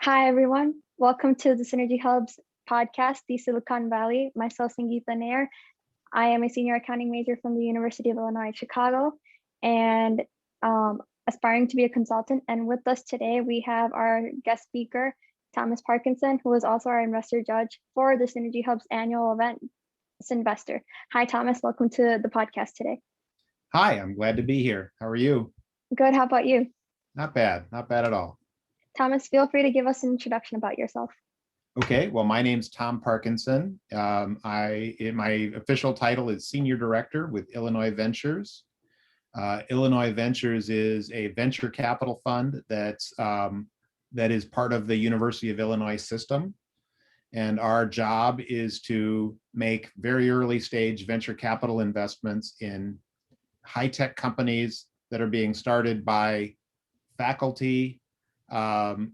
Hi, everyone. Welcome to the Synergy Hub's podcast, the Silicon Valley. Myself, Sangeeta Nair. I am a senior accounting major from the University of Illinois at Chicago and aspiring to be a consultant. And with us today, we have our guest speaker, Thomas Parkinson, who is also our investor judge for the Synergy Hub's annual event, Investor. Hi, Thomas. Welcome to the podcast today. Hi, I'm glad to be here. How are you? Good. How about you? Not bad at all. Thomas, feel free to give us an introduction about yourself. Okay, well, my name's Tom Parkinson. My official title is Senior Director with Illinois Ventures. Illinois Ventures is a venture capital fund that is part of the University of Illinois system. And our job is to make very early stage venture capital investments in high-tech companies that are being started by faculty, and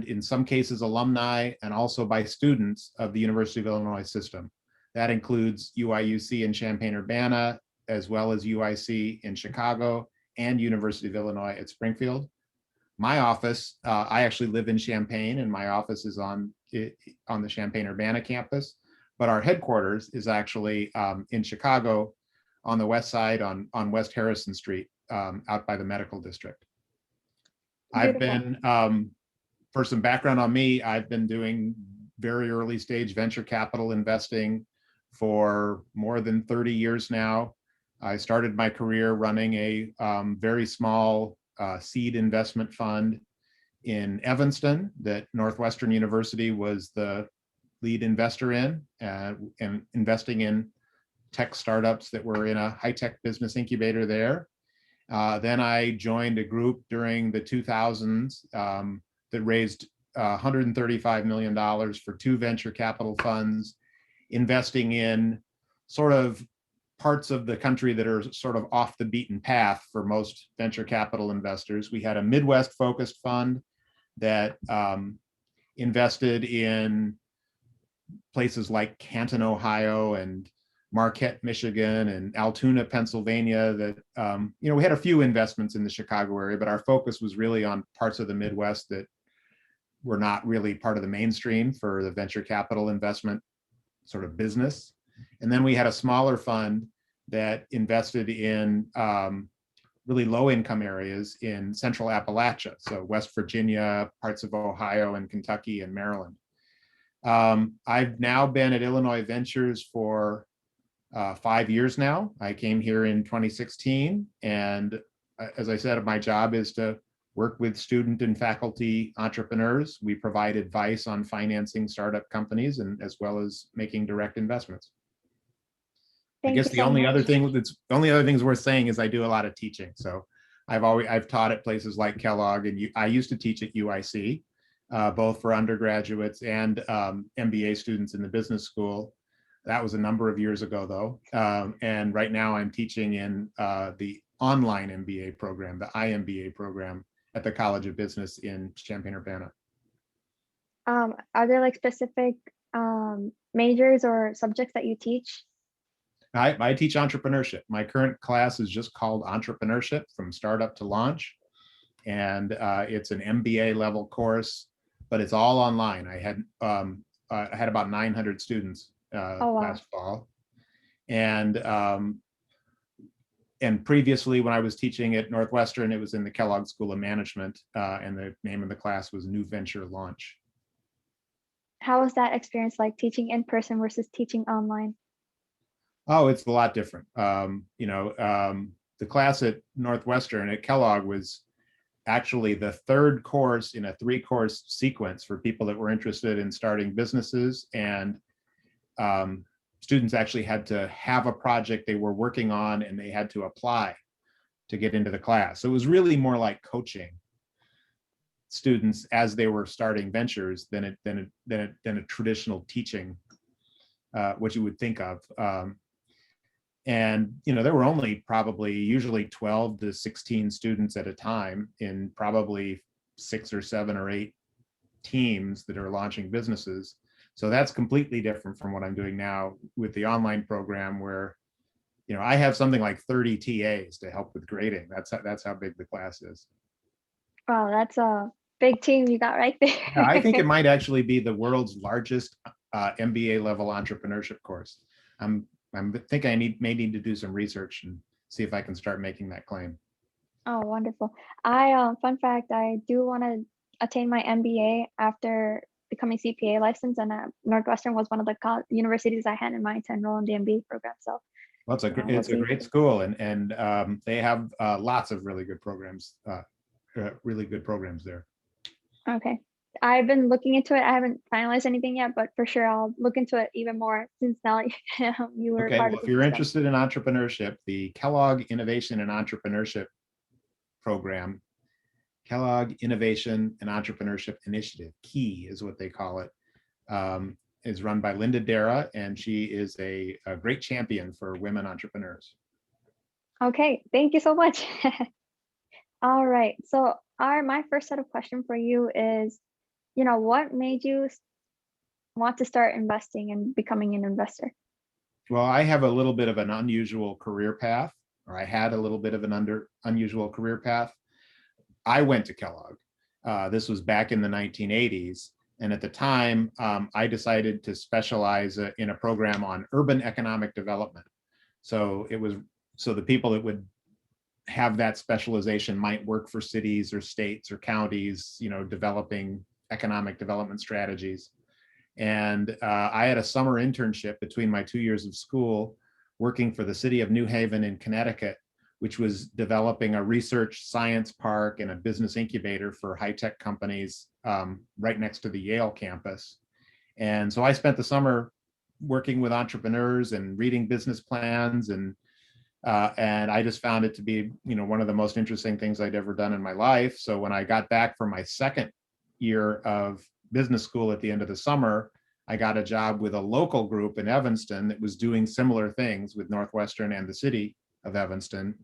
in some cases alumni, and also by students of the University of Illinois system. That includes UIUC in Champaign-Urbana, as well as UIC in Chicago and University of Illinois at Springfield. My office, I actually live in Champaign, and my office is on the Champaign-Urbana campus, but our headquarters is actually in Chicago on the west side on West Harrison Street, out by the medical district. I've been, for some background on me, I've been doing very early stage venture capital investing for more than 30 years now. I started my career running a very small seed investment fund in Evanston that Northwestern University was the lead investor in, and investing in tech startups that were in a high-tech business incubator there. Then I joined a group during the 2000s that raised $135 million for two venture capital funds, investing in sort of parts of the country that are sort of off the beaten path for most venture capital investors. We had a Midwest focused fund that invested in places like Canton, Ohio, and Marquette, Michigan, and Altoona, Pennsylvania. That we had a few investments in the Chicago area, but our focus was really on parts of the Midwest that were not really part of the mainstream for the venture capital investment sort of business. And then we had a smaller fund that invested in really low income areas in central Appalachia, so West Virginia, parts of Ohio and Kentucky and Maryland. I've now been at Illinois Ventures for 5 years now. I came here in 2016, and as I said, my job is to work with student and faculty entrepreneurs. We provide advice on financing startup companies, and as well as making direct investments. I guess the only other thing that's worth saying is I do a lot of teaching. So I've taught at places like Kellogg, and I used to teach at UIC, both for undergraduates and MBA students in the business school. That was a number of years ago, though. And right now I'm teaching in the online MBA program, the IMBA program at the College of Business in Champaign-Urbana. Are there like specific majors or subjects that you teach? I teach entrepreneurship. My current class is just called Entrepreneurship from Startup to Launch. And it's an MBA level course, but it's all online. I had about 900 students last fall. And previously, when I was teaching at Northwestern, it was in the Kellogg School of Management, and the name of the class was New Venture Launch. How was that experience like, teaching in person versus teaching online? Oh, it's a lot different. The class at Northwestern at Kellogg was actually the third course in a 3-course sequence for people that were interested in starting businesses, and students actually had to have a project they were working on, and they had to apply to get into the class. So it was really more like coaching students as they were starting ventures than a traditional teaching, what you would think of. And there were only usually 12 to 16 students at a time in probably 6 or 7 or 8 teams that are launching businesses. So that's completely different from what I'm doing now with the online program, where I have something like 30 TAs to help with grading. That's how big the class is. Wow, that's Big team you got right there. Yeah, I think it might actually be the world's largest MBA level entrepreneurship course. I'm think I may need to do some research and see if I can start making that claim. Oh, wonderful. Fun fact, I do want to attain my MBA after becoming CPA licensed, and Northwestern was one of the universities I had in mind to enroll in the MBA program. So Well, we'll it's a see. great school, and they have lots of really good programs, there. Okay. I've been looking into it. I haven't finalized anything yet, but for sure I'll look into it even more since now you were Okay, part well, of if the you're system. interested in entrepreneurship, the Kellogg Innovation and Entrepreneurship Program, Kellogg Innovation and Entrepreneurship Initiative, KEY is what they call it, is run by Linda Dara, and she is a great champion for women entrepreneurs. Okay, thank you so much. All right. So my first set of questions for you is, what made you want to start investing and becoming an investor? Well, I have a little bit of an unusual career path, or I had a little bit of an unusual career path. I went to Kellogg. This was back in the 1980s. And at the time, I decided to specialize in a program on urban economic development. So the people that would have that specialization might work for cities or states or counties, developing economic development strategies. And I had a summer internship between my 2 years of school working for the city of New Haven in Connecticut, which was developing a research science park and a business incubator for high-tech companies right next to the Yale campus. And so I spent the summer working with entrepreneurs and reading business plans, and I just found it to be, one of the most interesting things I'd ever done in my life. So when I got back from my second year of business school at the end of the summer, I got a job with a local group in Evanston that was doing similar things with Northwestern and the city of Evanston.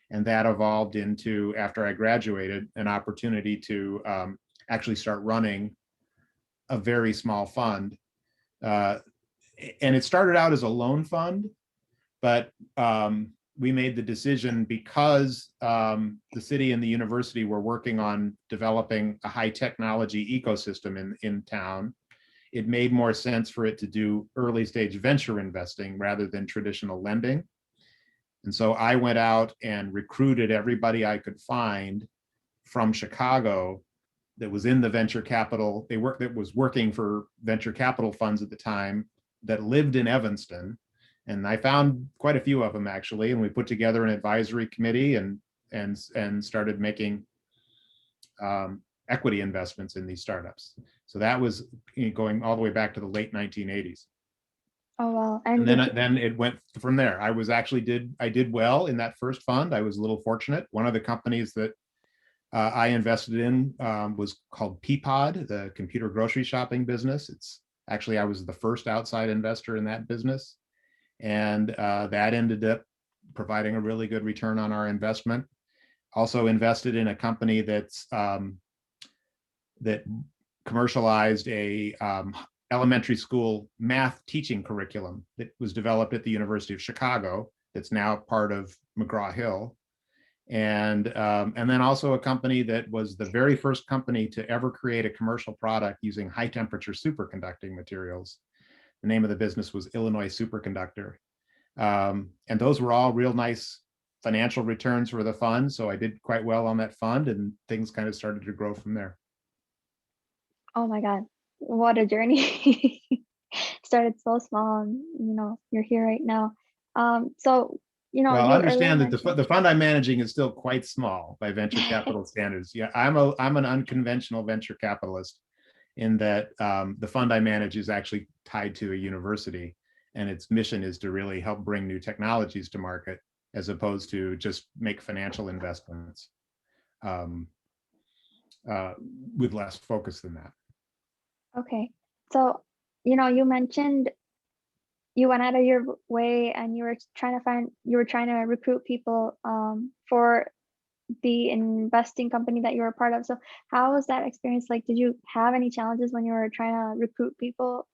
And that evolved into, after I graduated, an opportunity to actually start running a very small fund. And it started out as a loan fund, but we made the decision because the city and the university were working on developing a high technology ecosystem in town. It made more sense for it to do early stage venture investing rather than traditional lending. And so I went out and recruited everybody I could find from Chicago that was in the venture capital. That was working for venture capital funds at the time that lived in Evanston. And I found quite a few of them actually, and we put together an advisory committee and started making equity investments in these startups. So that was going all the way back to the late 1980s. Oh, wow. And then it went from there. I did well in that first fund. I was a little fortunate. One of the companies that I invested in was called Peapod, the computer grocery shopping business. I was the first outside investor in that business. And that ended up providing a really good return on our investment. Also invested in a company that commercialized a elementary school math teaching curriculum that was developed at the University of Chicago. That's now part of McGraw-Hill. And then also a company that was the very first company to ever create a commercial product using high temperature superconducting materials. The name of the business was Illinois Superconductor. And those were all real nice financial returns for the fund. So I did quite well on that fund, and things kind of started to grow from there. Oh my God, what a journey. Started so small and, you're here right now. So, Well, you earlier understand that mentioned. the fund I'm managing is still quite small by venture capital standards. Yeah, I'm an unconventional venture capitalist in that the fund I manage is actually tied to a university, and its mission is to really help bring new technologies to market as opposed to just make financial investments with less focus than that. Okay. So, you mentioned you went out of your way and you were trying to recruit people for the investing company that you were a part of. So how was that experience like? Did you have any challenges when you were trying to recruit people?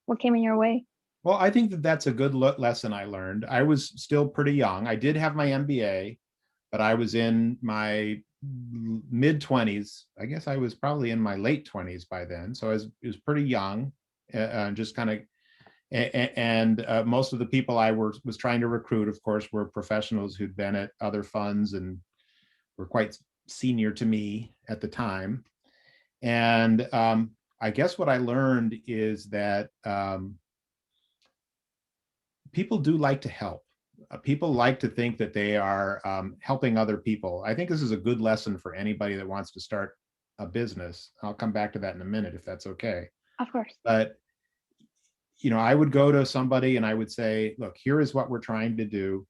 What came in your way? Well, I think that that's a good lesson I learned. I was still pretty young. I did have my MBA, but I was in my mid 20s. I guess I was probably in my late 20s by then. So it was pretty young, just kind of, and most of the people I was trying to recruit, of course, were professionals who'd been at other funds and were quite senior to me at the time. And I guess what I learned is that people do like to help. People like to think that they are helping other people. I think this is a good lesson for anybody that wants to start a business. I'll come back to that in a minute if that's okay. Of course. But I would go to somebody and I would say, look, here is what we're trying to do.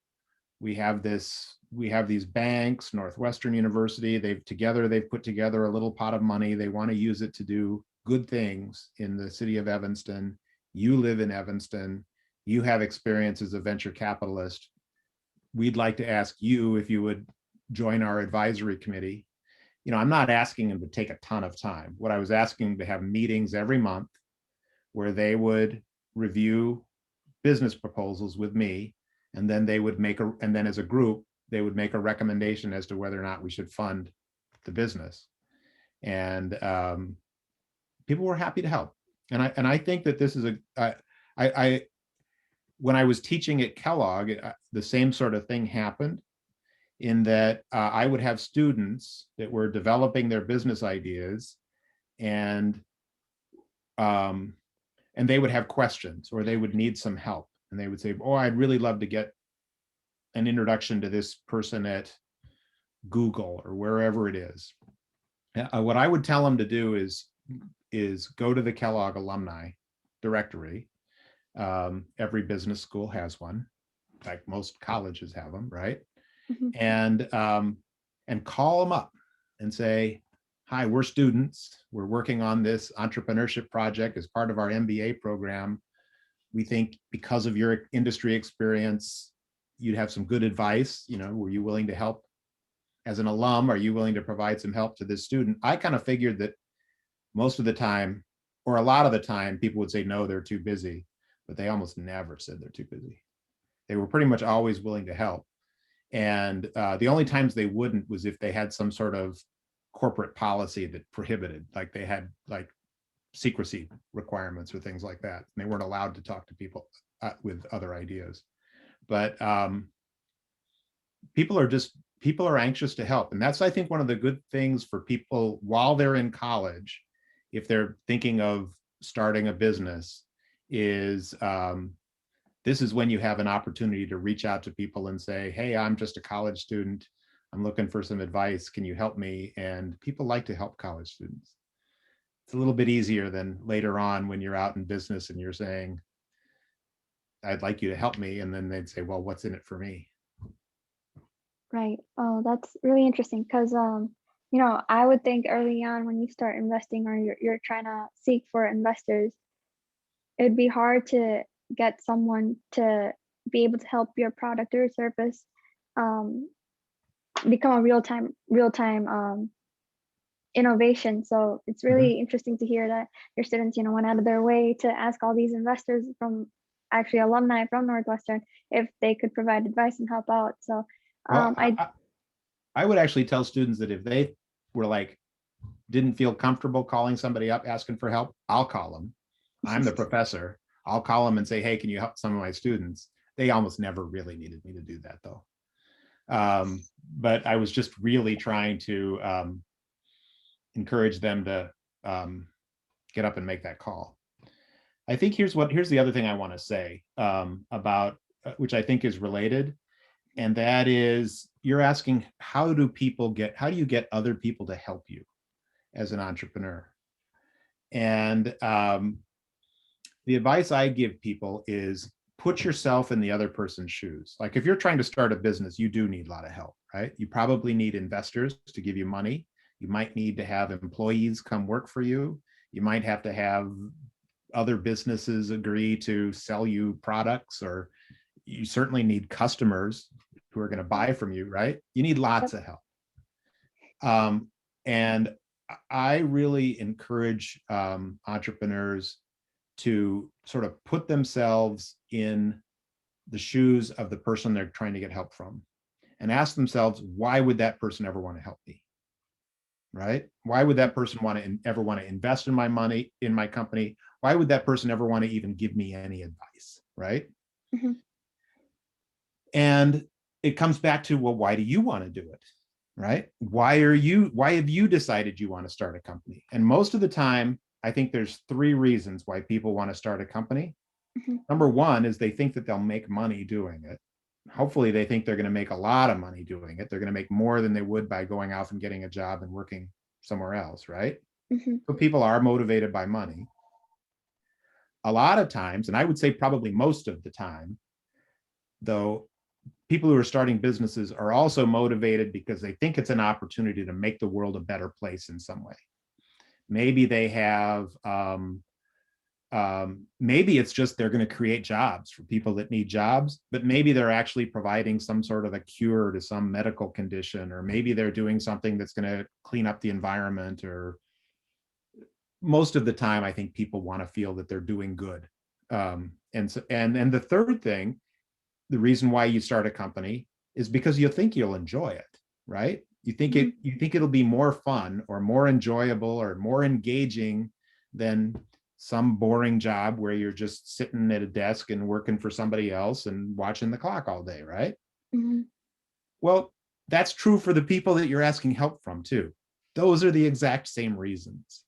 We have these banks, Northwestern University, they've put together a little pot of money. They want to use it to do good things in the city of Evanston. You live in Evanston. You have experience as a venture capitalist. We'd like to ask you if you would join our advisory committee. I'm not asking them to take a ton of time. What I was asking to have meetings every month where they would review business proposals with me, and then and then as a group, they would make a recommendation as to whether or not we should fund the business. And people were happy to help. And I think that this is when I was teaching at Kellogg, the same sort of thing happened, in that I would have students that were developing their business ideas, and they would have questions or they would need some help. And they would say, oh, I'd really love to get an introduction to this person at Google or wherever it is. What I would tell them to do is go to the Kellogg alumni directory. Every business school has one, like most colleges have them, right? Mm-hmm. And call them up and say, hi, we're students. We're working on this entrepreneurship project as part of our MBA program. We think because of your industry experience, you'd have some good advice. Were you willing to help as an alum? Are you willing to provide some help to this student? I kind of figured that most of the time, or a lot of the time, people would say, no, they're too busy, but they almost never said they're too busy. They were pretty much always willing to help. And the only times they wouldn't was if they had some sort of corporate policy that prohibited, like they had like secrecy requirements or things like that. And they weren't allowed to talk to people with other ideas. But people are anxious to help. And that's, I think, one of the good things for people while they're in college, if they're thinking of starting a business, is this is when you have an opportunity to reach out to people and say, hey, I'm just a college student. I'm looking for some advice. Can you help me? And people like to help college students. It's a little bit easier than later on when you're out in business and you're saying, I'd like you to help me. And then they'd say, well, what's in it for me? Right. Oh, that's really interesting because, I would think early on when you start investing or you're trying to seek for investors, it'd be hard to get someone to be able to help your product or service become a real-time innovation. So it's really interesting to hear that your students, went out of their way to ask all these investors from actually alumni from Northwestern if they could provide advice and help out. So well, I would actually tell students that if they were didn't feel comfortable calling somebody up asking for help, I'll call them. I'm the professor. I'll call them and say, hey, can you help some of my students? They almost never really needed me to do that, though. But I was just really trying to encourage them to get up and make that call. I think here's the other thing I want to say about, which I think is related. And that is, you're asking, how do you get other people to help you as an entrepreneur? And the advice I give people is put yourself in the other person's shoes. Like if you're trying to start a business, you do need a lot of help, right? You probably need investors to give you money. You might need to have employees come work for you. You might have to have other businesses agree to sell you products, or you certainly need customers who are going to buy from you, right? You need lots of help. And I really encourage entrepreneurs to sort of put themselves in the shoes of the person they're trying to get help from and ask themselves, why would that person ever want to help me? right? Why would that person ever want to invest in my money, in my company? Why would that person ever want to even give me any advice, right? Mm-hmm. And it comes back to, well, why do you want to do it? Right? Why have you decided you want to start a company? And most of the time, I think there's three reasons why people want to start a company. Mm-hmm. Number one is they think that they'll make money doing it. Hopefully they think they're going to make a lot of money doing it. They're going to make more than they would by going out and getting a job and working somewhere else, right? Mm-hmm. So people are motivated by money. A lot of times, and I would say probably most of the time, though, people who are starting businesses are also motivated because they think it's an opportunity to make the world a better place in some way. Maybe they have, maybe it's just they're going to create jobs for people that need jobs, but maybe they're actually providing some sort of a cure to some medical condition, or maybe they're doing something that's going to clean up the environment. Or most of the time, I think people want to feel that they're doing good. And the third thing, the reason why you start a company is because you think you'll enjoy it, right? You think it'll be more fun or more enjoyable or more engaging than some boring job where you're just sitting at a desk and working for somebody else and watching the clock all day, right? Mm-hmm. Well, that's true for the people that you're asking help from too. Those are the exact same reasons.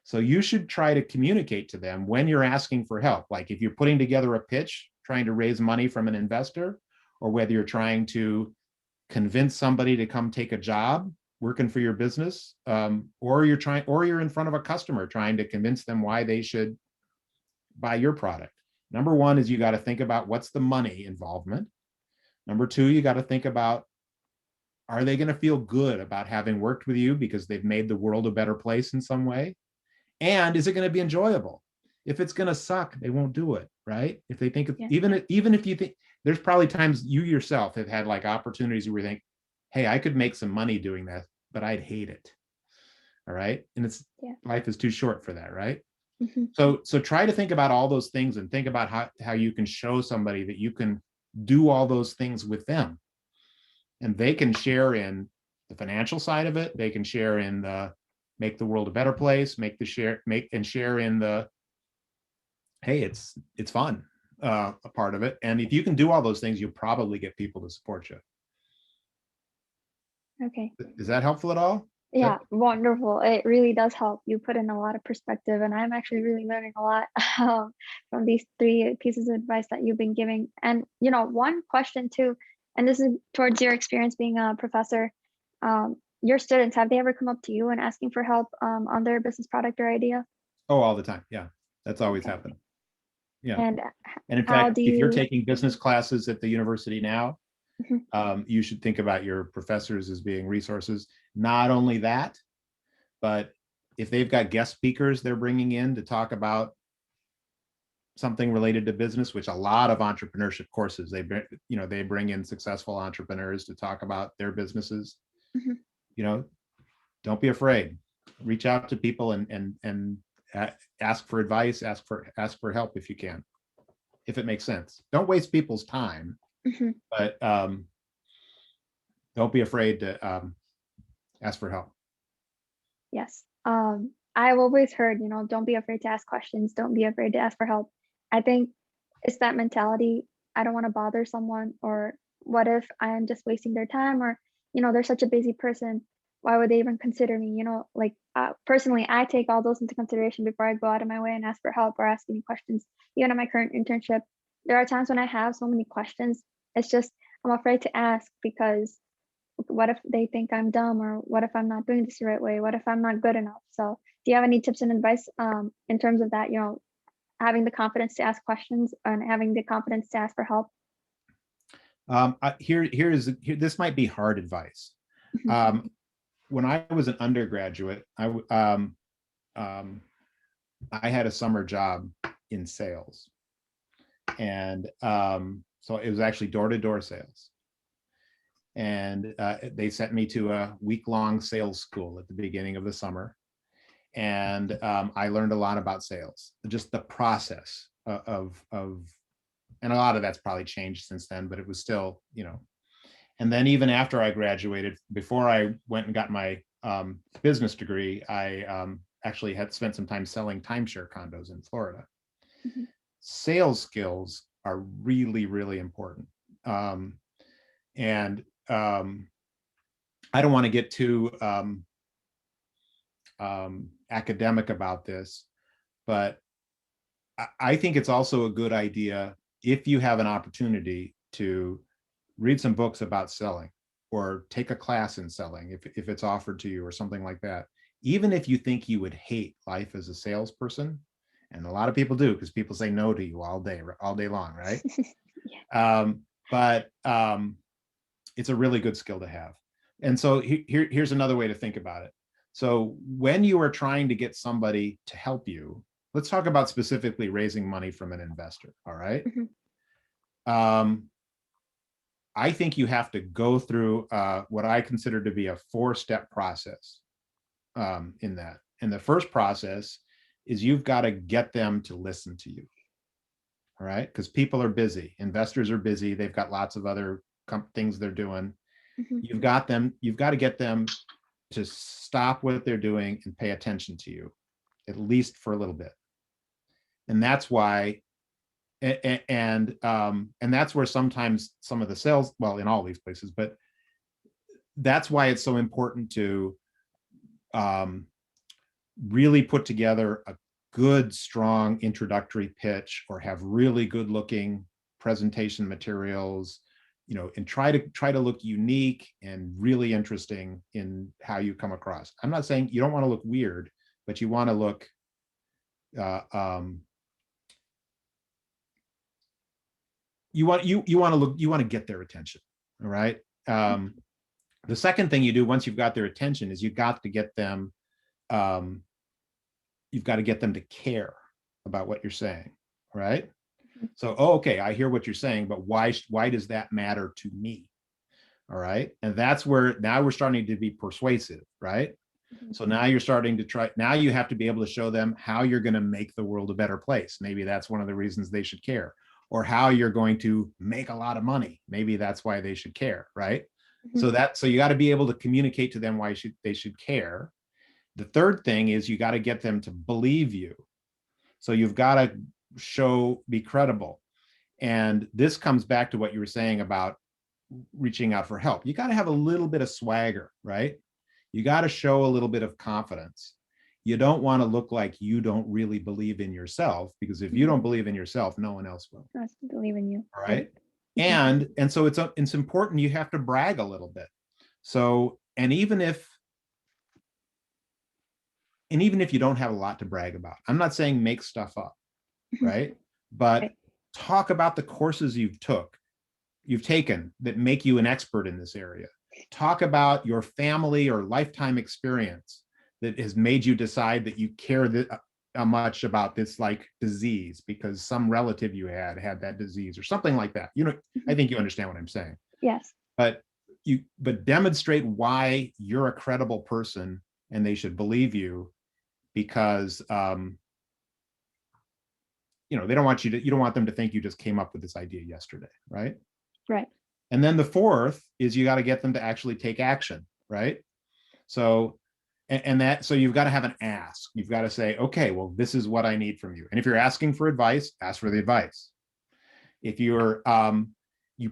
So you should try to communicate to them when you're asking for help. Like if you're putting together a pitch, trying to raise money from an investor, or whether you're trying to convince somebody to come take a job working for your business, or you're in front of a customer trying to convince them why they should buy your product. Number one is you got to think about what's the money involvement. Number two, you got to think about, are they going to feel good about having worked with you because they've made the world a better place in some way? And is it going to be enjoyable? If it's going to suck, they won't do it, right? If they think, Yeah. even if you think, there's probably times you yourself have had like opportunities where you think, hey, I could make some money doing that, but I'd hate it. All right. And life is too short for that, right? Mm-hmm. So try to think about all those things and think about how you can show somebody that you can do all those things with them. And they can share in the financial side of it. They can share in the make the world a better place, share in the, hey, it's fun, a part of it. And if you can do all those things, you'll probably get people to support you. Okay. Is that helpful at all? Yeah, wonderful. It really does help. You put in a lot of perspective, and I'm actually really learning a lot from these three pieces of advice that you've been giving. And one question too, and this is towards your experience being a professor. Your students, have they ever come up to you and asking for help on their business product or idea? Oh, all the time. Yeah, that's always Okay. happened. Yeah. And And in how fact, do if you're you? taking business classes at the university now, Mhm. you should think about your professors as being resources. Not only that, but if they've got guest speakers they're bringing in to talk about something related to business, which a lot of entrepreneurship courses, they bring in successful entrepreneurs to talk about their businesses. Mhm. Don't be afraid. Reach out to people and ask for advice, ask for help if you can, if it makes sense. Don't waste people's time, Mhm. but don't be afraid to ask for help. Yes. I've always heard, don't be afraid to ask questions. Don't be afraid to ask for help. I think it's that mentality. I don't want to bother someone, or what if I'm just wasting their time, or, they're such a busy person. Why would they even consider me? Like personally, I take all those into consideration before I go out of my way and ask for help or ask any questions. Even at my current internship, there are times when I have so many questions. It's just, I'm afraid to ask because what if they think I'm dumb, or what if I'm not doing this the right way? What if I'm not good enough? So do you have any tips and advice in terms of that, having the confidence to ask questions and having the confidence to ask for help? This might be hard advice. Mhm. When I was an undergraduate, I had a summer job in sales, and so it was actually door-to-door sales. And they sent me to a week-long sales school at the beginning of the summer, and I learned a lot about sales, just the process of and a lot of that's probably changed since then, but it was still. And then even after I graduated, before I went and got my business degree, I actually had spent some time selling timeshare condos in Florida. Mhm. Sales skills are really, really important. And I don't want to get too academic about this, but I think it's also a good idea, if you have an opportunity, to read some books about selling or take a class in selling if it's offered to you or something like that. Even if you think you would hate life as a salesperson, and a lot of people do, because people say no to you all day long, right? Yeah. But it's a really good skill to have. And so here's another way to think about it. So when you are trying to get somebody to help you, let's talk about specifically raising money from an investor. All right. Mhm. I think you have to go through what I consider to be a 4-step process in that. And the first process is you've got to get them to listen to you. All right. Because people are busy. Investors are busy. They've got lots of other things they're doing. Mhm. You've got to get them to stop what they're doing and pay attention to you, at least for a little bit. And that's why, and that's where sometimes some of the sales, well, in all these places, but that's why it's so important to really put together a good, strong introductory pitch, or have really good looking presentation materials, and try to look unique and really interesting in how you come across. I'm not saying you don't want to look weird, but you want to look you want to get their attention. All right. The second thing you do once you've got their attention is um, you've got to get them to care about what you're saying. Right. So, okay, I hear what you're saying, but why does that matter to me? All right. And that's where now we're starting to be persuasive, right? Mhm. So now now you have to be able to show them how you're going to make the world a better place. Maybe that's one of the reasons they should care. Or how you're going to make a lot of money. Maybe that's why they should care, right? Mhm. So you got to be able to communicate to them why they should care. The third thing is you got to get them to believe you. So you've got to be credible. And this comes back to what you were saying about reaching out for help. You got to have a little bit of swagger, right? You got to show a little bit of confidence. You don't want to look like you don't really believe in yourself, because if you Mhm. don't believe in yourself, no one else will. I believe in you. All Right. right. And so it's important, you have to brag a little bit. So, and even if you don't have a lot to brag about, I'm not saying make stuff up, Mhm. right? But Right. talk about the courses you've taken that make you an expert in this area. Talk about your family or lifetime experience that has made you decide that you care much about this like disease because some relative you had that disease or something like that. I Mhm. think you understand what I'm saying. Yes. But demonstrate why you're a credible person and they should believe you, because they don't want you don't want them to think you just came up with this idea yesterday, right? Right. And then the fourth is you got to get them to actually take action, right? So, so you've got to have an ask. You've got to say, okay, well, this is what I need from you. And if you're asking for advice, ask for the advice. If you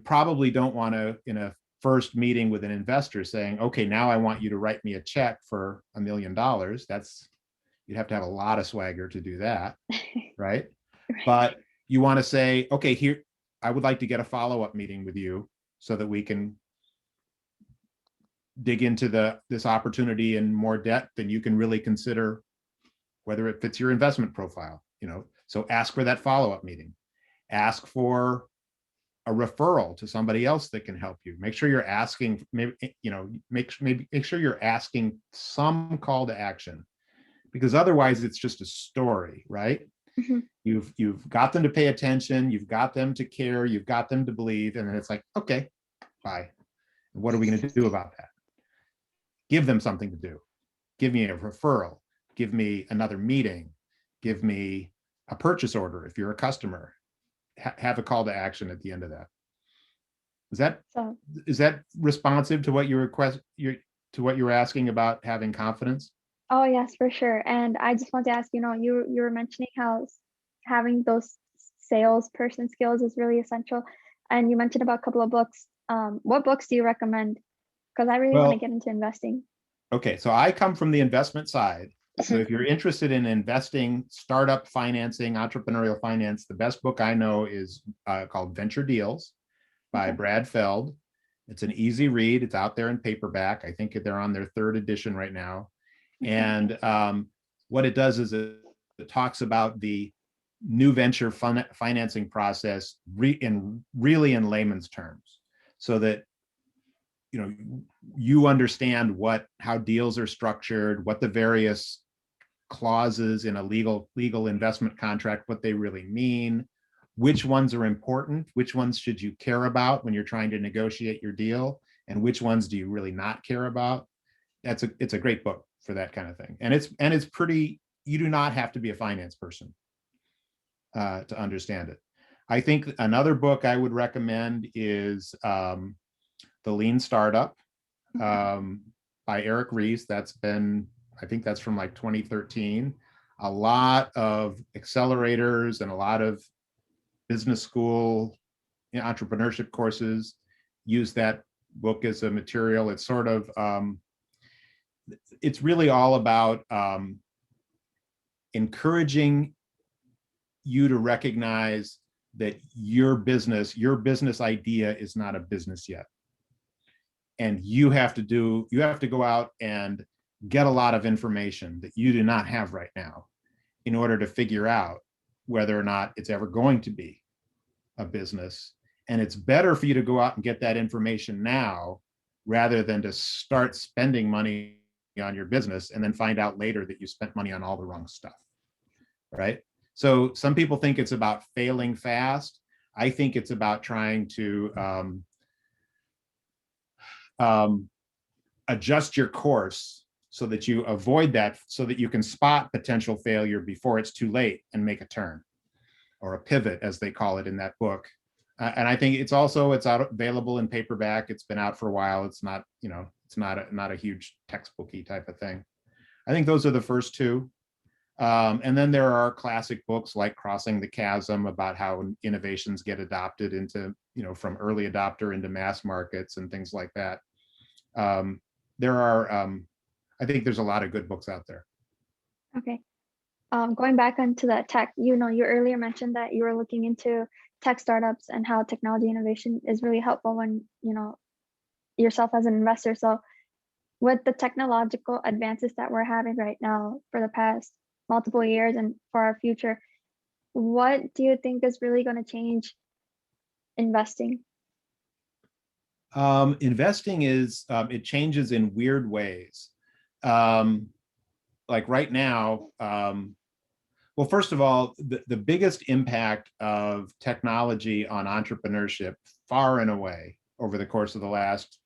probably don't want to, in a first meeting with an investor, saying, okay, now I want you to write me a check for $1 million. You'd have to have a lot of swagger to do that, right? Right. But you want to say, okay, here, I would like to get a follow-up meeting with you so that we can dig into this opportunity in more depth, and you can really consider whether it fits your investment profile. So ask for that follow-up meeting. Ask for a referral to somebody else that can help you. Make sure you're asking, make sure you're asking some call to action, because otherwise it's just a story, right? Mhm. You've got them to pay attention, you've got them to care, you've got them to believe, and then it's like, okay, bye. What are we going to do about that? Give them something to do. Give me a referral. Give me another meeting. Give me a purchase order if you're a customer. Have a call to action at the end of that. Is that So is that responsive to what you request? to what you were asking about having confidence? Oh yes, for sure. And I just want to ask, you were mentioning how having those salesperson skills is really essential. And you mentioned about a couple of books. What books do you recommend? Because I really want to Well, get into investing. okay, so I come from the investment side. So if you're interested in investing, startup financing, entrepreneurial finance, the best book I know is called Venture Deals by Okay. Brad Feld. It's an easy read. It's out there in paperback. I think they're on their third edition right now. Okay. And what it does is it talks about the new venture financing process really in layman's terms, so that you understand how deals are structured, what the various clauses in a legal investment contract, what they really mean, which ones are important, which ones should you care about when you're trying to negotiate your deal, and which ones do you really not care about. It's a great book for that kind of thing. And it's pretty, you do not have to be a finance person to understand it. I think another book I would recommend is The Lean Startup by Eric Ries. I think that's from like 2013. A lot of accelerators and a lot of business school entrepreneurship courses use that book as a material. It's sort of, it's really all about encouraging you to recognize that your business idea is not a business yet. And you have to go out and get a lot of information that you do not have right now in order to figure out whether or not it's ever going to be a business. And it's better for you to go out and get that information now rather than to start spending money on your business and then find out later that you spent money on all the wrong stuff, right? So some people think it's about failing fast. I think it's about trying to adjust your course so that you avoid that, so that you can spot potential failure before it's too late and make a turn, or a pivot, as they call it in that book. And I think it's out available in paperback. It's been out for a while. It's not, it's not a huge textbooky type of thing. I think those are the first two. And then there are classic books like Crossing the Chasm, about how innovations get adopted into, from early adopter into mass markets and things like that. I think there's a lot of good books out there. Okay. Going back onto the tech, you earlier mentioned that you were looking into tech startups and how technology innovation is really helpful when, yourself as an investor. So with the technological advances that we're having right now for the past multiple years and for our future, what do you think is really going to change investing? Investing it changes in weird ways. Like right now, well, first of all, the biggest impact of technology on entrepreneurship, far and away, over the course of the last,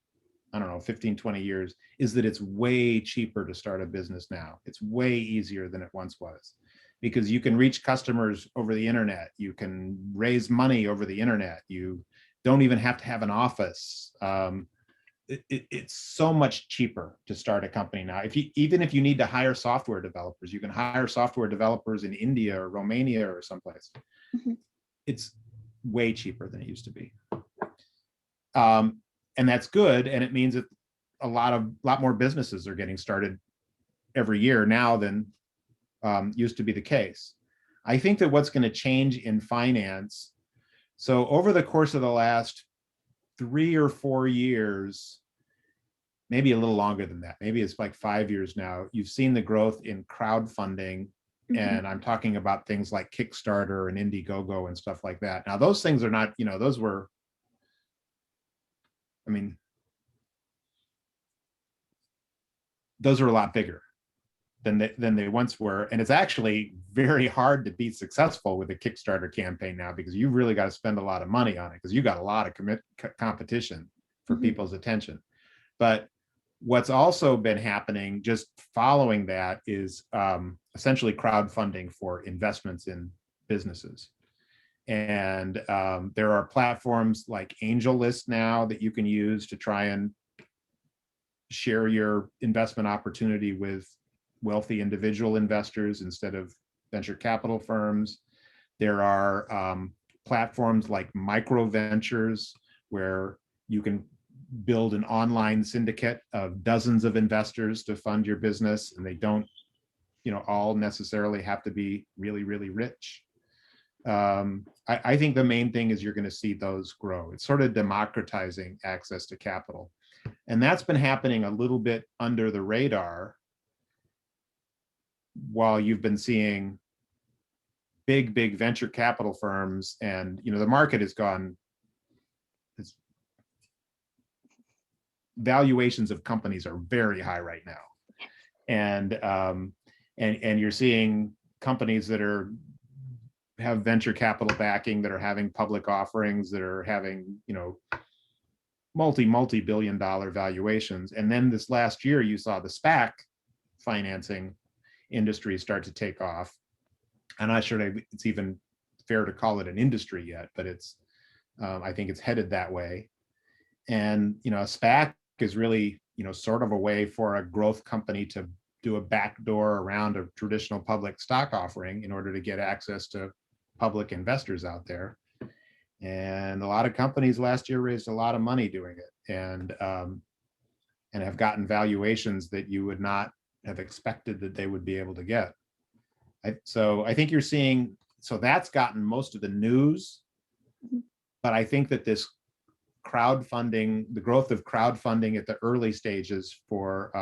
15, 20 years, is that it's way cheaper to start a business now. It's way easier than it once was, because you can reach customers over the internet. You can raise money over the internet. You don't even have to have an office. It's so much cheaper to start a company now. Even if you need to hire software developers, you can hire software developers in India or Romania or someplace. Mhm. It's way cheaper than it used to be. And that's good. And it means that a lot more businesses are getting started every year now than used to be the case. I think that what's going to change in finance, so over the course of the last 3 or 4 years, maybe a little longer than that, maybe it's like 5 years now, you've seen the growth in crowdfunding. Mhm. And I'm talking about things like Kickstarter and Indiegogo and stuff like that. Now, those things are not, those were, those are a lot bigger than they once were. And it's actually very hard to be successful with a Kickstarter campaign now, because you really got to spend a lot of money on it, because you got a lot of competition for Mhm. people's attention. But what's also been happening just following that is essentially crowdfunding for investments in businesses. And there are platforms like AngelList now that you can use to try and share your investment opportunity with wealthy individual investors instead of venture capital firms. There are platforms like micro ventures where you can build an online syndicate of dozens of investors to fund your business, and they don't, all necessarily have to be really, really rich. I think the main thing is you're going to see those grow. It's sort of democratizing access to capital. And that's been happening a little bit under the radar while you've been seeing big venture capital firms, and the market has gone, valuations of companies are very high right now. And you're seeing companies that have venture capital backing, that are having public offerings, that are having, multi-billion dollar valuations. And then this last year, you saw the SPAC financing industry start to take off. I'm not sure it's even fair to call it an industry yet, but I think it's headed that way. And, a SPAC is really, sort of a way for a growth company to do a backdoor around a traditional public stock offering in order to get access to public investors out there. And a lot of companies last year raised a lot of money doing it, and have gotten valuations that you would not have expected that they would be able to get. So I think you're seeing, so that's gotten most of the news, but I think that this crowdfunding, the growth of crowdfunding at the early stages for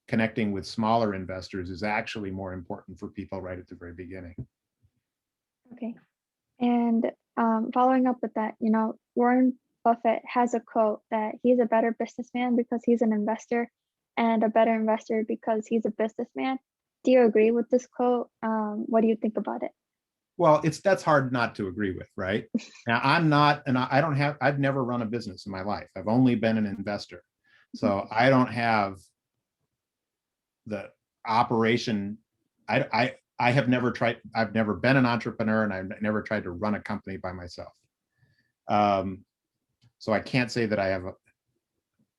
connecting with smaller investors is actually more important for people right at the very beginning. Okay. And following up with that, Warren Buffett has a quote that he's a better businessman because he's an investor, and a better investor because he's a businessman. Do you agree with this quote? What do you think about it? Well, that's hard not to agree with, right? Now, I'm not, and I've never run a business in my life. I've only been an investor. So I don't have the operation. I have never tried, I've never been an entrepreneur, and I've never tried to run a company by myself. So I can't say that I have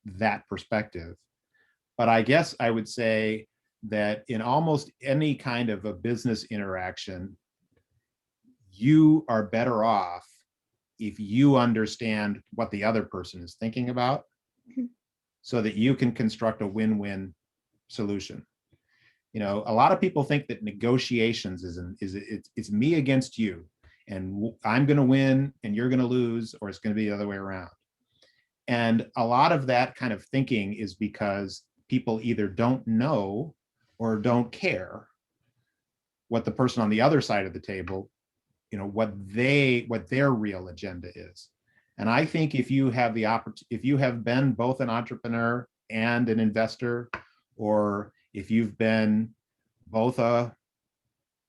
that perspective. But I guess I would say that in almost any kind of a business interaction, you are better off if you understand what the other person is thinking about, so that you can construct a win-win solution. A lot of people think that negotiations it's me against you, and I'm going to win and you're going to lose, or it's going to be the other way around. And a lot of that kind of thinking is because people either don't know or don't care what the person on the other side of the table, what their real agenda is. And I think if you have the opportunity, if you have been both an entrepreneur and an investor, or if you've been both a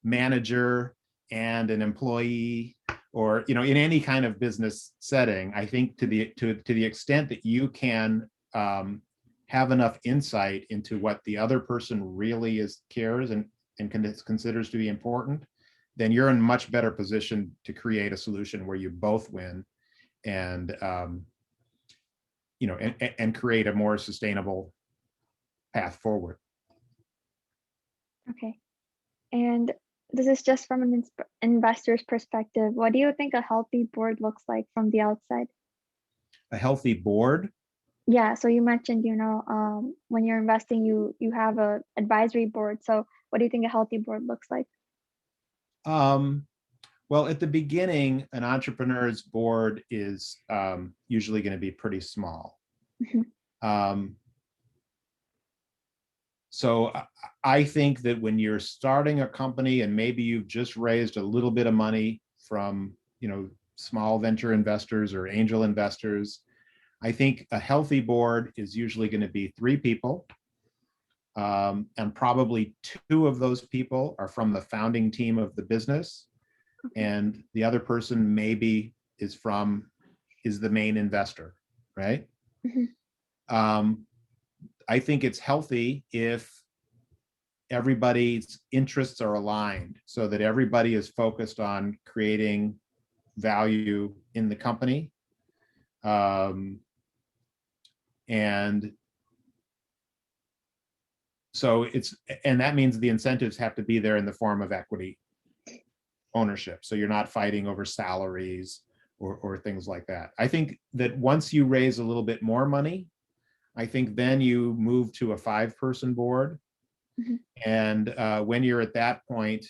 manager and an employee, or in any kind of business setting, I think to the extent that you can have enough insight into what the other person really cares and considers to be important, then you're in much better position to create a solution where you both win, and and create a more sustainable path forward. Okay. And this is just from an investor's perspective. What do you think a healthy board looks like from the outside? A healthy board? Yeah, so you mentioned, when you're investing, you have a advisory board. So what do you think a healthy board looks like? Well, at the beginning, an entrepreneur's board is usually going to be pretty small. So I think that when you're starting a company and maybe you've just raised a little bit of money from, small venture investors or angel investors, I think a healthy board is usually going to be 3 people. And probably 2 of those people are from the founding team of the business. And the other person maybe is the main investor, right? I think it's healthy if everybody's interests are aligned, so that everybody is focused on creating value in the company. And So and that means the incentives have to be there in the form of equity ownership. So you're not fighting over salaries or things like that. I think that once you raise a little bit more money, I think then you move to a 5-person board. Mhm. And when you're at that point,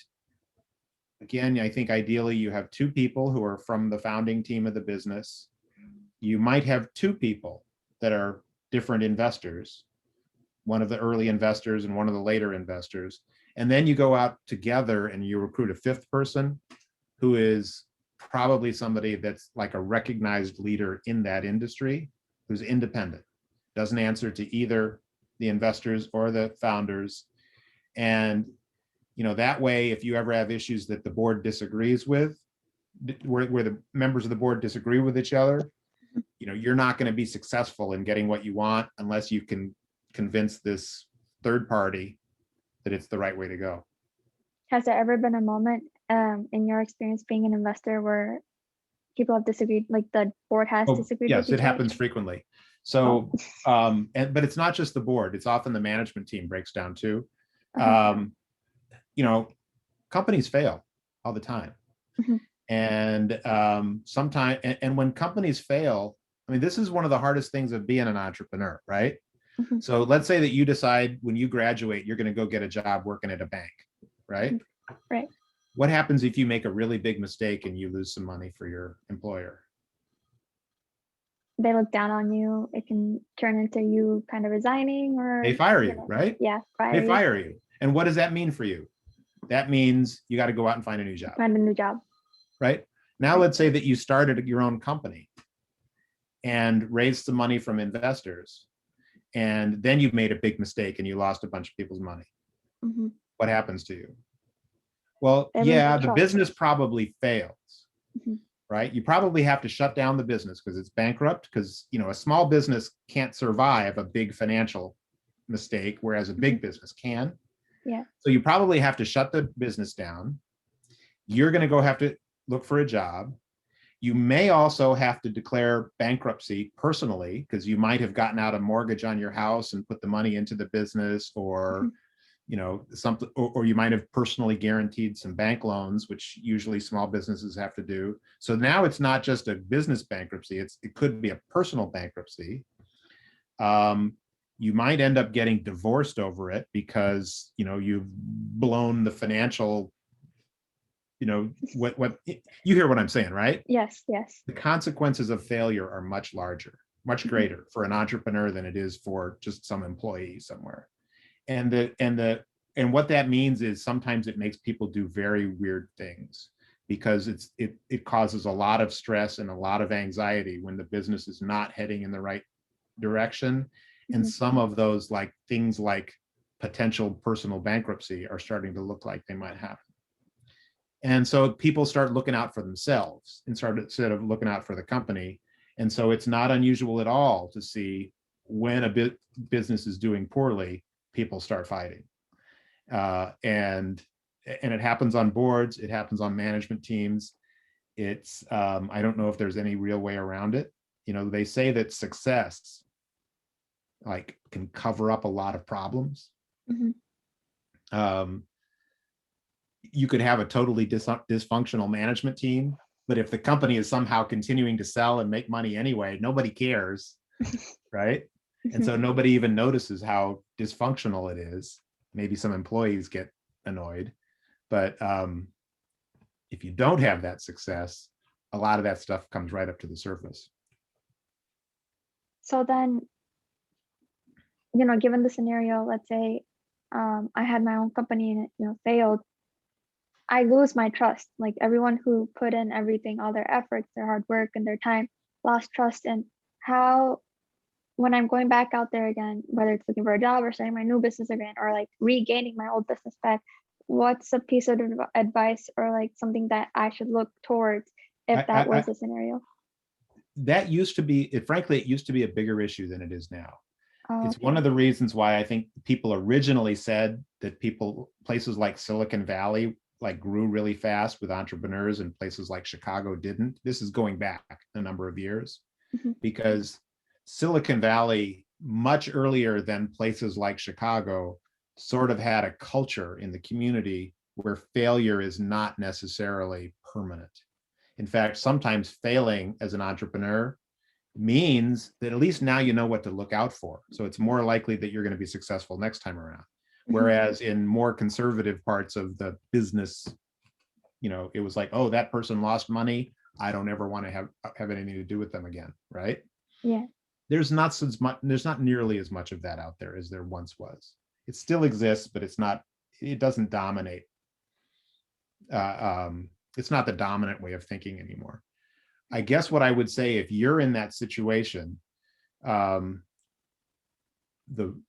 again, I think ideally you have 2 people who are from the founding team of the business. You might have 2 people that are different investors, one of the early investors and one of the later investors. And then you go out together and you recruit a 5th person who is probably somebody that's like a recognized leader in that industry, who's independent, doesn't answer to either the investors or the founders. And that way, if you ever have issues that the board disagrees with, where the members of the board disagree with each other, you're not going to be successful in getting what you want unless you can convince this third party that it's the right way to go. Has there ever been a moment in your experience being an investor where people have disagreed, like the board has disagreed with Yes, each it other? happens frequently. So, but it's not just the board. It's often the management team breaks down too. Companies fail all the time. Mhm. And sometimes, and when companies fail, I mean, this is one of the hardest things of being an entrepreneur, right? Mhm. So let's say that you decide when you graduate, you're going to go get a job working at a bank, right? Right. What happens if you make a really big mistake and you lose some money for your employer? They look down on you. It can turn into you kind of resigning, or They fire you, right? Yeah, They fire you. And what does that mean for you? That means you got to go out and find a new job. Find a new job. Right? Now, let's say that you started your own company and raised some money from investors, and then you made a big mistake and you lost a bunch of people's money. Mhm. What happens to you? Well, They lose yeah, their the trust. business probably fails, Mhm. right? You probably have to shut down the business because it's bankrupt, because a small business can't survive a big financial mistake, whereas a big business can. Yeah. So you probably have to shut the business down. You're going to go have to look for a job. You may also have to declare bankruptcy personally, because you might have gotten out a mortgage on your house and put the money into the business, or something, or you might have personally guaranteed some bank loans, which usually small businesses have to do. So now it's not just a business bankruptcy, it could be a personal bankruptcy. You might end up getting divorced over it because you've blown the financial, what you hear what I'm saying, right? Yes. The consequences of failure are much larger, much greater for an entrepreneur than it is for just some employee somewhere. And what that means is sometimes it makes people do very weird things, because it causes a lot of stress and a lot of anxiety when the business is not heading in the right direction. And some of those things like potential personal bankruptcy are starting to look like they might happen. And so people start looking out for themselves instead of looking out for the company. And so it's not unusual at all to see when a business is doing poorly, people start fighting. And it happens on boards, it happens on management teams. It's I don't know if there's any real way around it. They say that success can cover up a lot of problems. You could have a totally dysfunctional management team, but if the company is somehow continuing to sell and make money anyway, nobody cares, right? And so nobody even notices how dysfunctional it is. Maybe some employees get annoyed, but if you don't have that success, a lot of that stuff comes right up to the surface. So then, given the scenario, let's say I had my own company and it failed, I lose my trust. Like everyone who put in everything, all their efforts, their hard work, and their time, lost trust. And how, when I'm going back out there again, whether it's looking for a job or starting my new business again, or regaining my old business back, what's a piece of advice or something that I should look towards if that was a scenario? That used to be, frankly, it used to be a bigger issue than it is now. It's Okay. one of the reasons why I think people originally said that places like Silicon Valley grew really fast with entrepreneurs, and places like Chicago didn't. This is going back a number of years, because Silicon Valley, much earlier than places like Chicago, sort of had a culture in the community where failure is not necessarily permanent. In fact, sometimes failing as an entrepreneur means that at least now you know what to look out for. So it's more likely that you're going to be successful next time around. Whereas in more conservative parts of the business, it was like, oh, that person lost money. I don't ever want to have anything to do with them again, right? Yeah. There's not nearly as much of that out there as there once was. It still exists, but it doesn't dominate. It's not the dominant way of thinking anymore. I guess what I would say, if you're in that situation,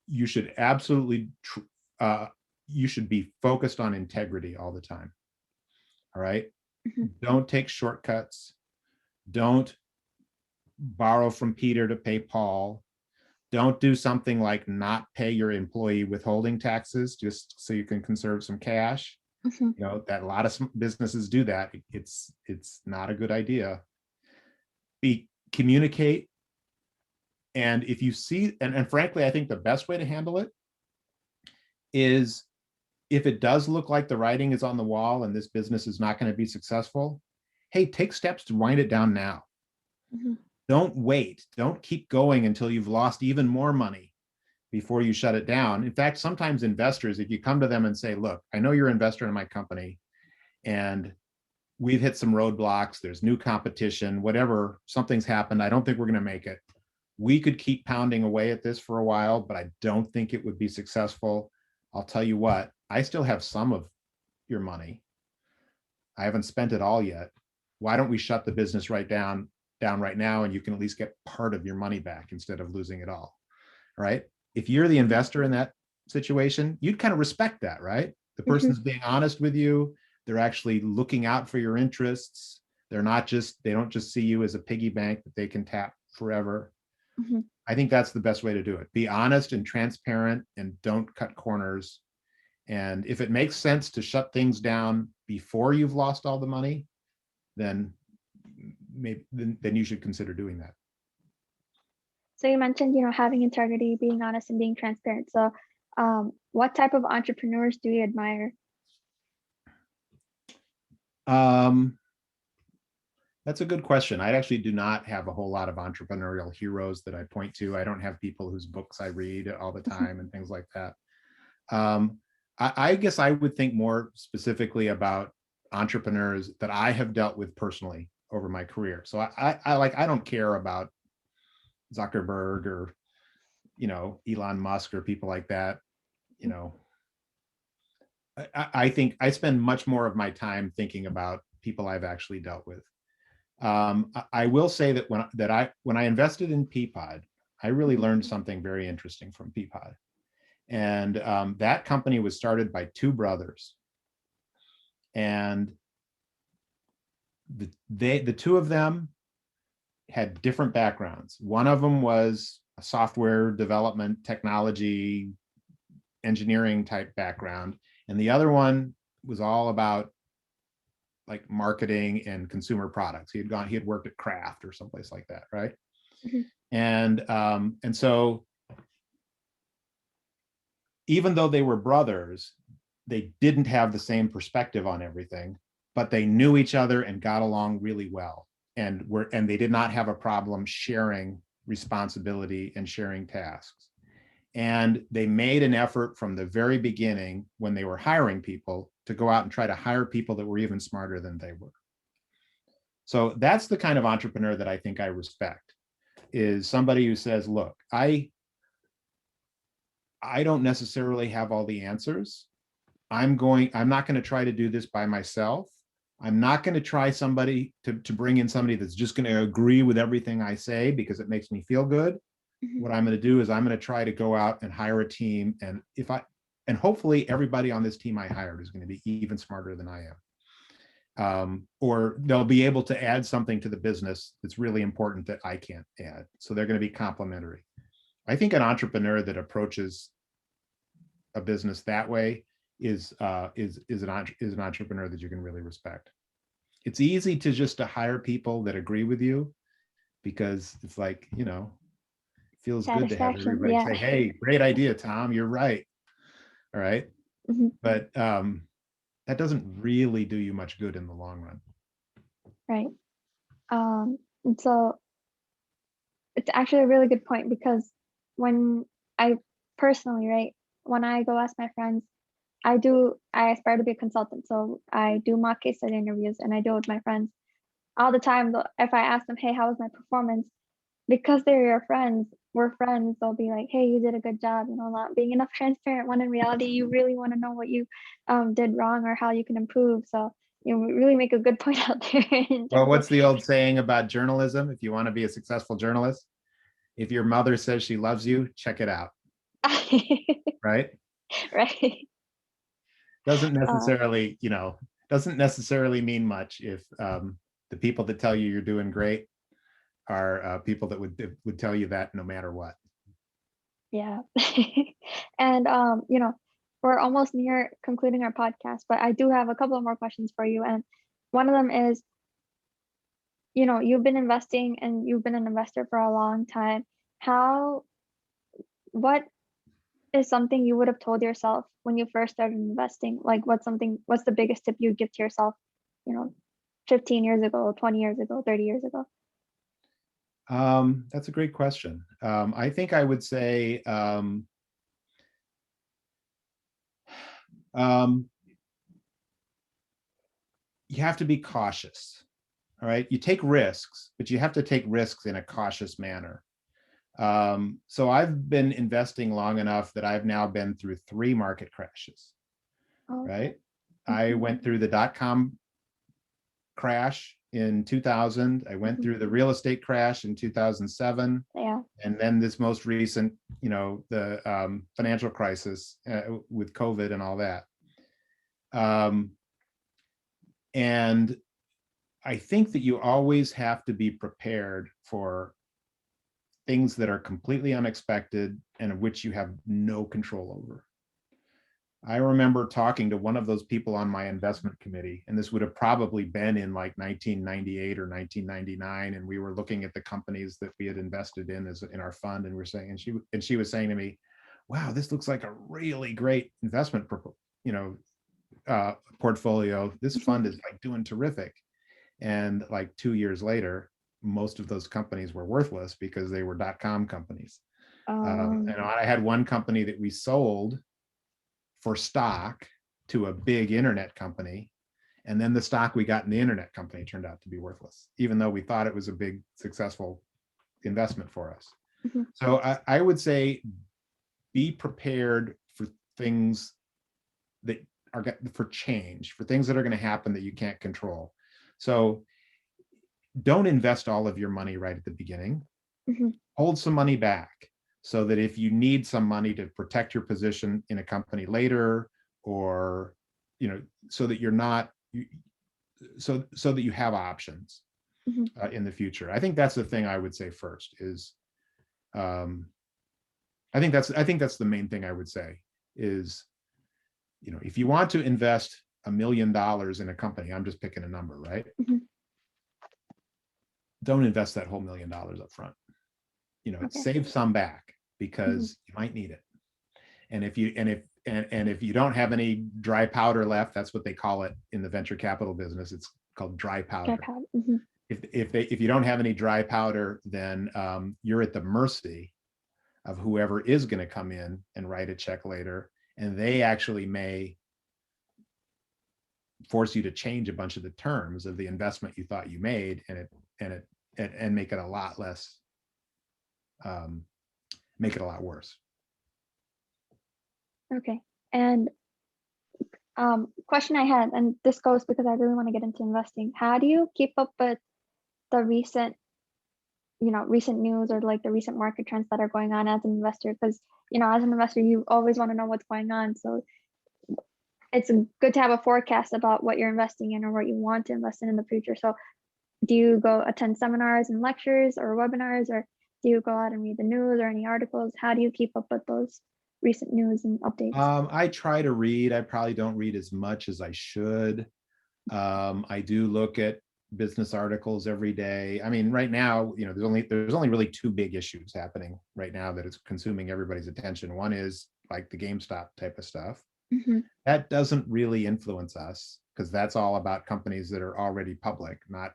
you should absolutely you should be focused on integrity all the time. All right. Don't take shortcuts. Don't borrow from Peter to pay Paul. Don't do something like not pay your employee withholding taxes just so you can conserve some cash. That a lot of businesses do that. It's not a good idea. Communicate. And if you see, and frankly, I think the best way to handle it is, if it does look like the writing is on the wall and this business is not going to be successful, hey, take steps to wind it down now. Don't wait. Don't keep going until you've lost even more money before you shut it down. In fact, sometimes investors, if you come to them and say, look, I know you're an investor in my company and we've hit some roadblocks, there's new competition, whatever, something's happened, I don't think we're going to make it. We could keep pounding away at this for a while, but I don't think it would be successful. I'll tell you what, I still have some of your money. I haven't spent it all yet. Why don't we shut the business down right now, and you can at least get part of your money back instead of losing it all, right? If you're the investor in that situation, you'd kind of respect that, right? The person's being honest with you. They're actually looking out for your interests. They don't just see you as a piggy bank that they can tap forever. I think that's the best way to do it. Be honest and transparent and don't cut corners. And if it makes sense to shut things down before you've lost all the money, then you should consider doing that. So you mentioned, having integrity, being honest, and being transparent. So what type of entrepreneurs do you admire? That's a good question. I actually do not have a whole lot of entrepreneurial heroes that I point to. I don't have people whose books I read all the time and things like that. I guess I would think more specifically about entrepreneurs that I have dealt with personally over my career. So I don't care about Zuckerberg or, Elon Musk or people like that. I think I spend much more of my time thinking about people I've actually dealt with. I will say that when I invested in Peapod, I really learned something very interesting from Peapod. And that company was started by two brothers. And the two of them had different backgrounds. One of them was a software development, technology, engineering type background. And the other one was all about like marketing and consumer products. He had worked at Kraft or someplace like that, right? And so even though they were brothers, they didn't have the same perspective on everything, but they knew each other and got along really well. And they did not have a problem sharing responsibility and sharing tasks. And they made an effort from the very beginning, when they were hiring people, to go out and try to hire people that were even smarter than they were. So that's the kind of entrepreneur that I think I respect, is somebody who says, look, I don't necessarily have all the answers. I'm not going to try to do this by myself. I'm not going to try to bring in somebody that's just going to agree with everything I say because it makes me feel good. What I'm going to do is I'm going to try to go out and hire a team. And hopefully everybody on this team I hired is going to be even smarter than I am. Or they'll be able to add something to the business that's really important that I can't add. So they're going to be complementary. I think an entrepreneur that approaches a business that way is an entrepreneur that you can really respect. It's easy to hire people that agree with you, because it's like, feels good to have everybody say, hey, great idea, Tom, you're right. All right. Mhm. But that doesn't really do you much good in the long run. Right. And so it's actually a really good point because when I personally, right, when I go ask my friends, I aspire to be a consultant. So I do mock case study interviews and I do it with my friends all the time. If I ask them, hey, how was my performance? Because they're your friends, we're friends, they'll be like, hey, you did a good job, not being enough transparent when in reality, you really want to know what you did wrong or how you can improve. So, we really make a good point out there in Well, terms of what's the old saying about journalism? If you want to be a successful journalist, if your mother says she loves you, check it out. Right? right. Doesn't Uh, necessarily, doesn't necessarily mean much if the people that tell you you're doing great are people that would tell you that no matter what. yeah. And we're almost near concluding our podcast, but I do have a couple of more questions for you. And one of them is, you've been investing and you've been an investor for a long time. How what is something you would have told yourself when you first started investing? Like what's the biggest tip you'd give to yourself, you know, 15 years ago, 20 years ago, 30 years ago? That's a great question. I think I would say um, you have to be cautious. All right. You take risks, but you have to take risks in a cautious manner. So I've been investing long enough that I've now been through 3 market crashes, Oh, okay. right? I Hmm. went through the dot-com crash in 2000. I went Hmm. through the real estate crash in 2007. Yeah. And then this most recent, the financial crisis with COVID and all that. Um, and I think that you always have to be prepared for things that are completely unexpected and of which you have no control over. I remember talking to one of those people on my investment committee, and this would have probably been in like 1998 or 1999, and we were looking at the companies that we had invested in as in our fund, and we're saying, and she was saying to me, "Wow, this looks like a really great investment, portfolio. This Hmm. fund is like doing terrific." And like 2 years later, most of those companies were worthless because they were dot-com companies. Um, And I had one company that we sold for stock to a big internet company. And then the stock we got in the internet company turned out to be worthless, even though we thought it was a big, successful investment for us. mhm. So I would say be prepared for things that are for change, for things that are going to happen that you can't control. So don't invest all of your money right at the beginning. Mhm. Hold some money back so that if you need some money to protect your position in a company later, or so that you're not so that you have options Mhm. in the future. I think that's the thing I would say first is um, I think that's the main thing I would say is, if you want to invest $1 million in a company, I'm just picking a number, right? Mhm. Don't invest that whole $1 million up front. Okay. Save some back Mhm. because you might need it. And if you don't have any dry powder left, that's what they call it in the venture capital business. It's called dry Dry powder. powder. Mhm. If you don't have any dry powder, then you're at the mercy of whoever is going to come in and write a check later, and they actually may force you to change a bunch of the terms of the investment you thought you made, and make it a lot less, um, make it a lot worse. Okay. And question I had, and this goes because I really want to get into investing. How do you keep up with the recent news or like the recent market trends that are going on as an investor? Because, as an investor, you always want to know what's going on. So it's good to have a forecast about what you're investing in or what you want to invest in the future. So do you go attend seminars and lectures or webinars, or do you go out and read the news or any articles? How do you keep up with those recent news and updates? I try to read. I probably don't read as much as I should. I do look at business articles every day. I mean, right now, there's only really 2 big issues happening right now that is consuming everybody's attention. One is like the GameStop type of stuff. Mhm. That doesn't really influence us because that's all about companies that are already public, not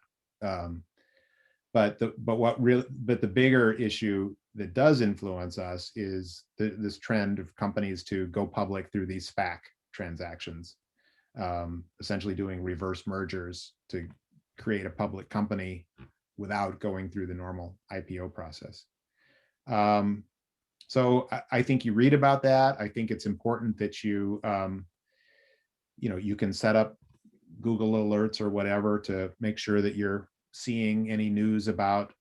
but the bigger issue that does influence us is this trend of companies to go public through these SPAC transactions, essentially doing reverse mergers to create a public company without going through the normal IPO process. So I think you read about that. I think it's important that you can set up Google alerts or whatever to make sure that you're seeing any news about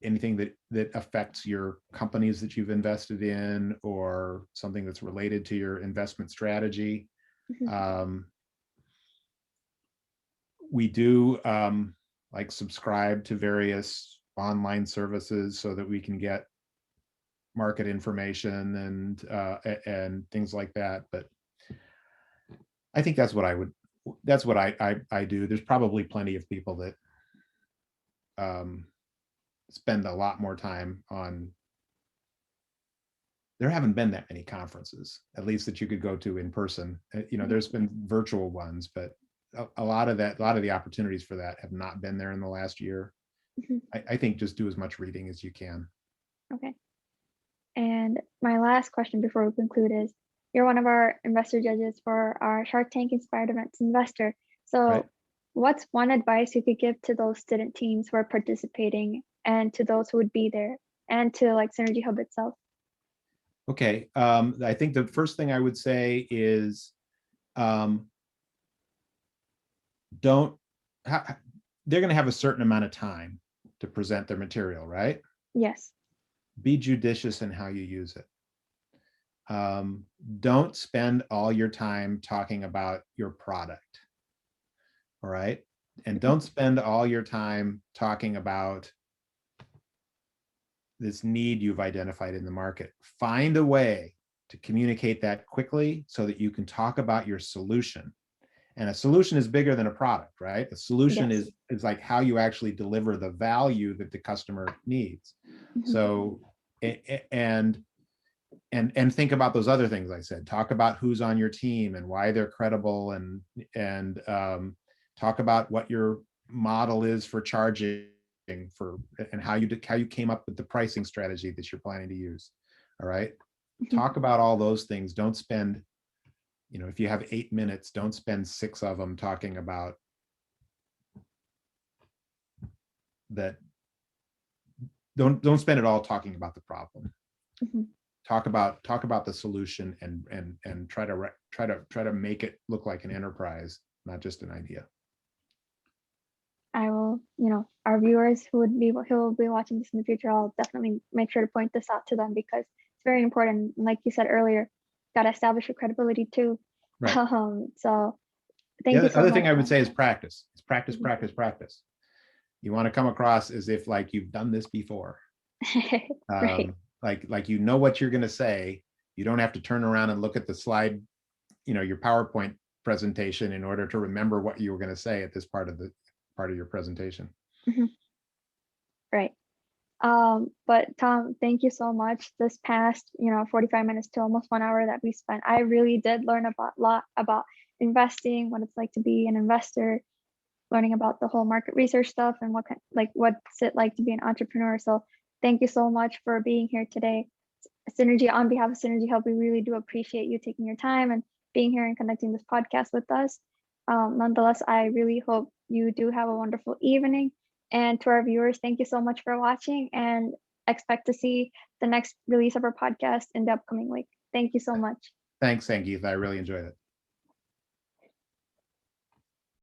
anything that affects your companies that you've invested in or something that's related to your investment strategy. Mhm. We do like subscribe to various online services so that we can get market information and things like that. But I think that's what I do. There's probably plenty of people that spend a lot more time on. There haven't been that many conferences, at least that you could go to in person. There's been virtual ones, but a lot of the opportunities for that have not been there in the last year. Mhm. I think just do as much reading as you can. Okay. And my last question before we conclude is, you're one of our investor judges for our Shark Tank Inspired Events Investor. Right. So what's one advice you could give to those student teams who are participating and to those who would be there and to like Synergy Hub itself? Okay. I think the first thing I would say is don't they're going to have a certain amount of time to present their material, right? Yes. Be judicious in how you use it. Don't spend all your time talking about your product. All right. And don't spend all your time talking about this need you've identified in the market. Find a way to communicate that quickly so that you can talk about your solution. And a solution is bigger than a product, right? A solution Yes. is like how you actually deliver the value that the customer needs. Mhm. So and think about those other things I said. Talk about who's on your team and why they're credible, and talk about what your model is for charging for, and how you came up with the pricing strategy that you're planning to use. All right. Mhm. Talk about all those things. Don't spend, if you have 8 minutes, don't spend 6 of them talking about that. Don't spend it all talking about the problem. Mhm. Talk about the solution and try to make it look like an enterprise, not just an idea. I will, our viewers who will be watching this in the future, I'll definitely make sure to point this out to them because it's very important. Like you said earlier, got to establish your credibility too. Right. So The thank you so other much. thing I would say is practice. It's practice, Mhm. practice, practice. You want to come across as if like you've done this before. Right. Like you know what you're going to say. You don't have to turn around and look at the slide, your PowerPoint presentation in order to remember what you were going to say at this part of your presentation. Mhm. Right. But Tom, thank you so much. This past, 45 minutes to almost 1 hour that we spent, I really did learn a lot about investing, what it's like to be an investor, learning about the whole market research stuff and what's it like to be an entrepreneur. So thank you so much for being here today. Synergy, on behalf of Synergy Help, we really do appreciate you taking your time and being here and conducting this podcast with us. Nonetheless, I really hope you do have a wonderful evening. And to our viewers, thank you so much for watching and expect to see the next release of our podcast in the upcoming week. Thank you so much. Thanks, Sangeeta. I really enjoyed it.